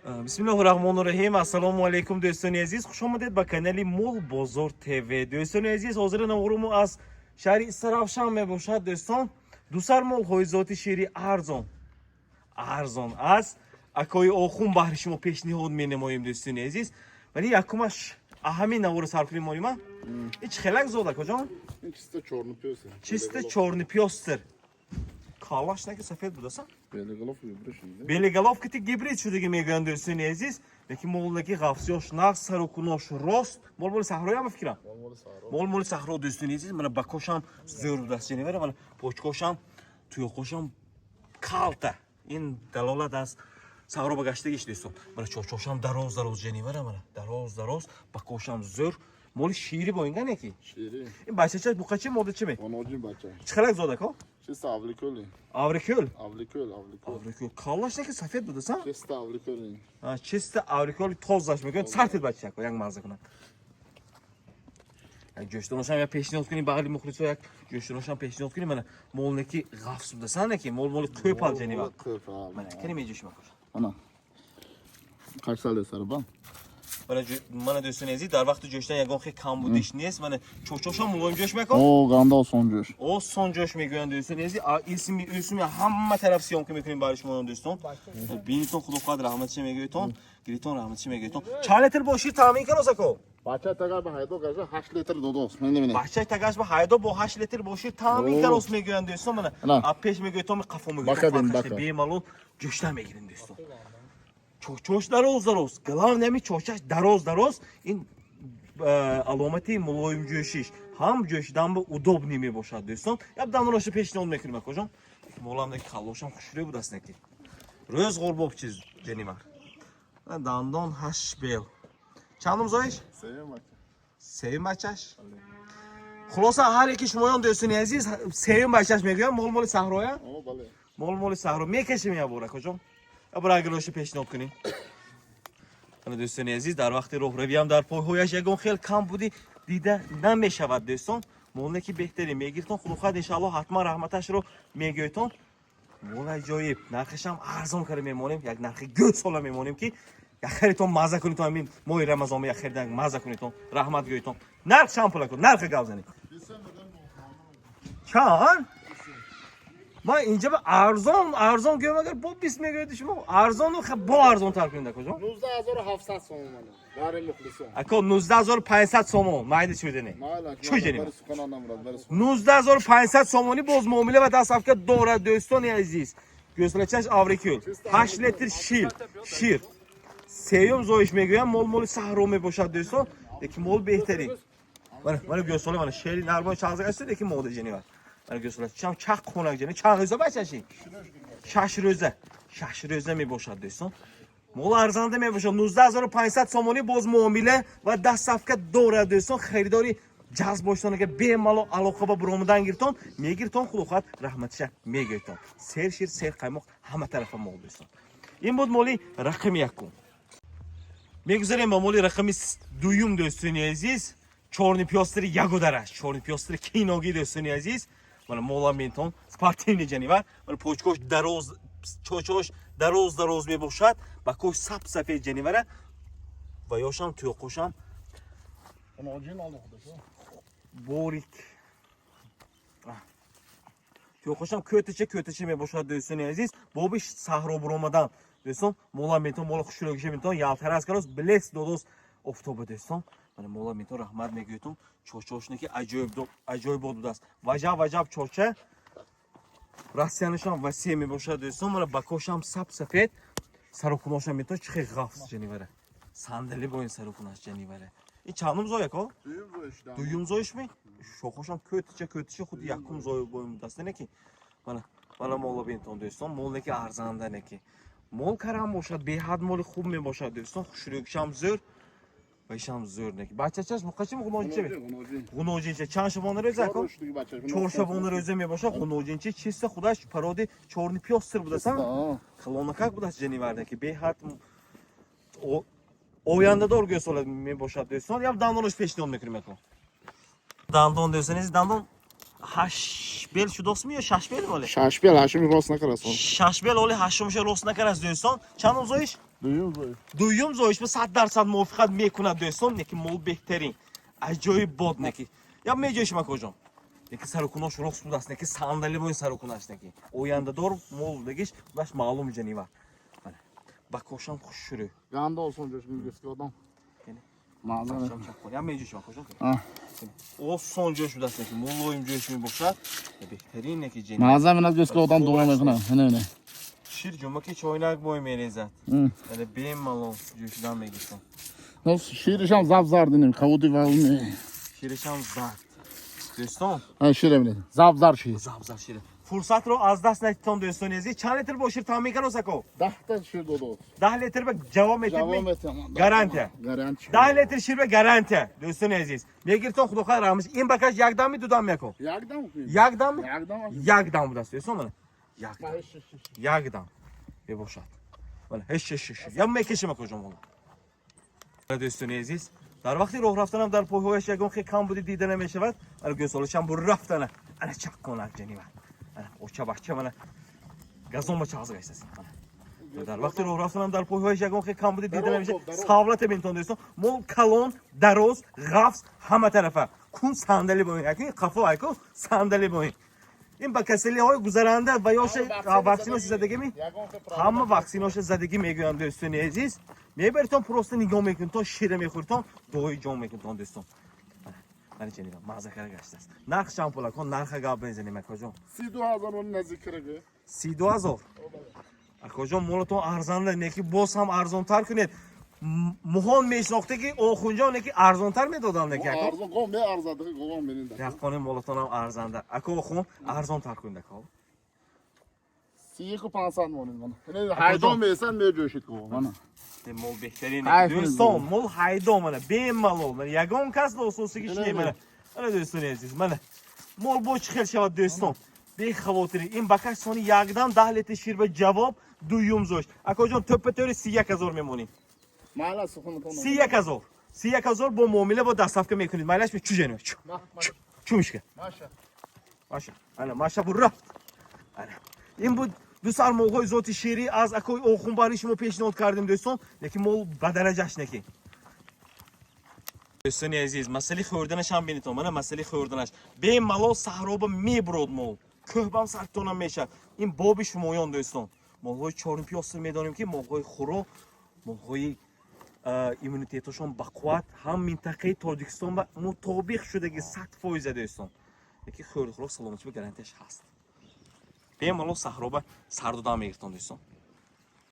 Bismillahirrahmanirrahim. Assalomu alaykum do'stoni aziz. Xush omaded ba kanali Mol Bozor TV. Do'stoni aziz, hozir navrum az shahri Istarafshan mebosad do'ston. Dusar mol hoyzoti shiri arzon. Arzon az акои охун баҳри шумо пешниҳод менамоем дӯстони азиз. Вале якумаш аҳамин навора сарф кунем ма. Ич хелак зода кожон? Чисто черный пёс. Чисто черный пёстер. Калаш наки сафед будаса? Белоголовка гибрид. Белоголовка ти гибрид шудагӣ мегӯянд дӯстони азиз. Лекин молдаки ғафсиёш нағз сарукунош рост. Мол саҳроя мефикрам. Мол саҳро дӯстони азиз. Мана бакошам зӯр будас ҷанибара. Мана почкошам туёқошам калта. Ин далолат аст саҳро ба гаштагиш дӯстон. Мана чорчошам дароз ҷанибара. Мана дароз бакошам зӯр. Моли шири бо инга неки? Шири. Ин бачачаш буқачи мода чиме? Оноҷин бача. Чхалак зода ко? Чисто авликоли. Аврикол? Авликол. Калаш неки сафед будаса? Чисто авликоли. Чисто авриколи тозаш мекунад. Сартед бачак як маза кунад. Як ҷӯштоношам як пешниҳод кунӣ бағали мухлисо як ҷӯштоношам пешниҳод кунӣ мана молнеки ғафс будасан неки моли тӯпал ҷанива. Мана кани меҷӯши макош. Ана. Как сал сарба? Мана дӯстони азиз дар вақти ҷӯштан ягон хе кам будиш нест. Мана чочошам мулоим ҷӯш мекун. О, ганда осон ҷӯш. Осон ҷӯш мегӯянд дӯстони азиз. Исми ҳама тараф сиём ки мекунем барои шумо дӯстон. Бинитон худоқадр раҳматши мегӯйтон. Гиритон раҳматши мегӯйтон. Чанд литр бошир таъмин каносако? Бача тагар ба хайдо гажа 8 литр додос. Мен неминем. Бача тагаш ба хайдо бо 8 литр бошир таъмин канос мегӯянд дӯстон. Мана апеш мегӯйтон қафо мегӯйтон. Бемалол ҷӯштан мегирем дӯстон. Чоч дароз, глав нами чочаш дароз. Ин аломати мулоим ҷӯшиш. Ҳам ҷӯшидан ба удобни мебошад дӯстон. Як данроша пешниҳод мекунем акожон. Молам неки халошам хушрӯй будас неки. Рӯз ғурбоб чиз ҷанимар. Дандон 8 бел. Чандум зоиш? 3 бача. 3 бачаш. Хулоса ҳар яки шумоён дӯстони азиз 3 бачаш мегӯям моли саҳроя? О, бале. Моли саҳро мекашем я бора акожон. Абра агроша пешниҳод кунем. Ана дӯстони азиз дар вақти роҳравиам дар пойҳояш ягон хел кам буди дида намешавад дӯстон. Молнеки беҳтарин мегиртон худохад иншаллоҳ ҳатман раҳматашро мегӯйтон. Мол аҷоиб нархашам арзон карда мемонем. Як нархи гӯсола мемонем ки як харитон маза кунитон амин моҳи рамазон як харидан маза кунитон раҳмат гӯйтон. Нархшам пула кун нархи гавзани. Чанд? Ма инҷа ба арзон гӯям агар бо 20 мегӯяди шумо арзону бо арзонтар кунед акожон. 19700 сом мана. Бари мухлисо. Ако 19500 сомон майда чудене. Майла. Чӯ ҷаниб? Бари сукана намрад, бари. 19500 сомони боз муомила ва дастафка дорад дӯстони азиз. Гӯслачаш аврикул 8 литр шир. Сеюм зоиш мегӯям моли саҳро мебошад дӯстон. Лекин мол беҳтарин. Мана гӯсола мана шери нарбон чағза аст лекин мода ҷаниб. Мана гӯсола чам чақ хонак ҷаниб. Чанд рӯза бачаши? 6 рӯза. 6 рӯза мебошад дӯстон. Мол арзанда мебошад 19500 сомони боз муомила ва дастафка дорад дӯстон. Харидори ҷазб боштон агар бемало алоқа ба биромадан гиртон мегиртон худохат раҳматиша мегӯйтон. Сер шир сер қаймоқ ҳама тарафа мол дӯстон. Ин буд моли рақами якум. Мегузарем ба моли рақами дуюм дӯстони азиз. Чорни пёстри ягодараш, чорни пёстри киноги дӯстони азиз. Мана молам бинтон спортивни ҷанивар. Мана почкош дароз, чочош дароз мебошад. Ба кош сафед ҷанивара. Ва ёшам туёқошам Оноҷин алохдашо. борик. Туёқошам көтача мебошад дӯстони азиз. Бобиш саҳро буромадан дӯстон молам бинтон мола хушрӯгиша бинтон ялтарас карос блес додос офтоба дӯстон. Мана молам бинтон раҳмат мегӯйтон чочошники аҷоиб будааст. Ваҷаб чоча рассиянашам васеъ мебошад дӯстон. Мана бакошам сафед сарукуношам бинтон чихе ғафс ҷанивара. Сандали бо ин сарукунаш ҷанивара. Ин чандум зоя ко? Дуюм зоишми? Шохошам көтача худ якум зоя бо ин даста неки. Мана мола бинтон дӯстон молнеки арзанда неки. Мол карам бошад беҳад моли хуб мебошад дӯстон хушрӯгишам зӯр ва ишам зӯр неки. Бачачаш буқачи ғуноҷинча чанд шабона рӯза ко? 4 шабона рӯза мебошад ғуноҷинча чиста худаш пароди чорни пёстр будасан. Хилонакак будас ҷанивар неки беҳад ояндадор гӯсола мебошад дӯстон. Як дандонош пешниҳод мекунем ако. Дандон дӯстони дандон 8 бел шудосми ё 6 бел моле? 6 бел, 8 рост накарас. 6 бел оли 8 рост накарас дӯстон. Чанд зоиш? Duyuyor musun? Duyum zoyishmi 100% muvaffaqiyat mekunad do'stom, lekin mol behtarin. Ajoyib bod neki. Ya mejoyishim akojom. Neki sarukunosh rox budas neki sandali bo'yin sarukunash neki. O yanda dor mol degish, udash ma'lum jani var. Mana. Bakosham xushuru. Ganda olsun coşkun gözükü adam. Yine. Malzeme. Ya mejoyishim akojom. Ha. O son josh budas neki. Mol o'yim joshmi bo'lsa, behtarin neki jani. Malzeme nasıl gözükü adam doğru mekana. Ne. Shir jumaki choynak bo'y merezat. Hadi bemalol joshdan megiston. Nasıl şiirişam zabzar dedim. Kavudu var mı? Shirisham zat. Do'stom, Ha şiire bile. Zabzar şiir. zabzar shiri. Fursat ro az dast netton do'ston ezi. Chand litr boshir ta'min kan osako. Dahta şiir dodo. 10 litr be davom Devam etib. et ama. Garanti. Garanti. 10 litr shir be garanti. Do'ston aziz. Megirton xudo xoh ramiz. In bakash yakdam mi dudam yako. Yagda mı? Yakdam mi? Yagda mı? Yakdam budas do'ston mana. Yakdam. Yakdam. Be boşat. Mana hiç. Ya mekeshim kojom ola. Do'ston aziz. در وقتی راه رفتنم در پویهایش یگان خیلی کم بودی دیده نمیشود ولی گوسالشم بر رفتنه انا چک کنه جنی من انا او چه بچه من گازون ما چازه گیسه من در وقتی راه رفتنم در پویهایش یگان خیلی کم بودی دیده نمیشه ساولت بینتون دوستان مول کلون دروز غفص همه طرفه کون صندلی بوین یکی قفا ایکو صندلی بوین این با کسلی های گذرنده و یاش واکسینوش زدگی می همه واکسینوش زدگی میگویند دوستان عزیز میبرتون پروسته نگاه میکنید تا شیر میخورتون دوی جام میکنید دوستان من چنین مازکر گشته است نرخ شامپولا کن نرخ گاب بنزینی مکوجم 32,000 اون نزدیک کرده 32,000 اکوجم مولتون ارزانه نکی باز هم ارزان تر کنید مهان میشناخته که آخونجا نکی ارزان تر میدادن نکی اکو Arzon gom be arzadı gom benim de. یخونه مولتون هم ارزانده اکو خون ارزان تر کنید اکو 32,500 مونین bana. Ne haydan meysen me coşit ko bana. مول بهترین Ay, دوستان مول هایدو منه بیم مالو من یگان کس دوستوسی که شنی منه منه دوستان عزیز منه مول بوچ خیل شود دوستان بی خواطری این بکش سونی یگدم 10 لیتر شیر به جواب دویوم زوش اکو جان توپ توری 31,000 میمونیم Mala sıkıntı onu. 31,000 31,000 با معامله با دستافکه میکنید مالش به چو جنو چو میشه Maşa. ماشا انا ماشا بو رفت انا این بود دو سال موقع زوت شیری از اکوی اوخون باری شما پیشنهاد کردیم دوستان لیکن مول بدل جشن نکی دوستان عزیز مسئله خوردنش هم بینید من مسئله خوردنش به مالو صحرا میبرد مول کوهبام سرتونم میشه این بابی شمایان دوستان مولهای چهارم پیاس میدانیم که مولهای خورو مولهای ایمونیتیتشون بقوت هم منطقه تاجیکستان و مطابق شده که 100% دوستان یکی خورد خلاص سلامتی به گارانتیش هست به مالو صحرا سردودام میگیرتون دوستان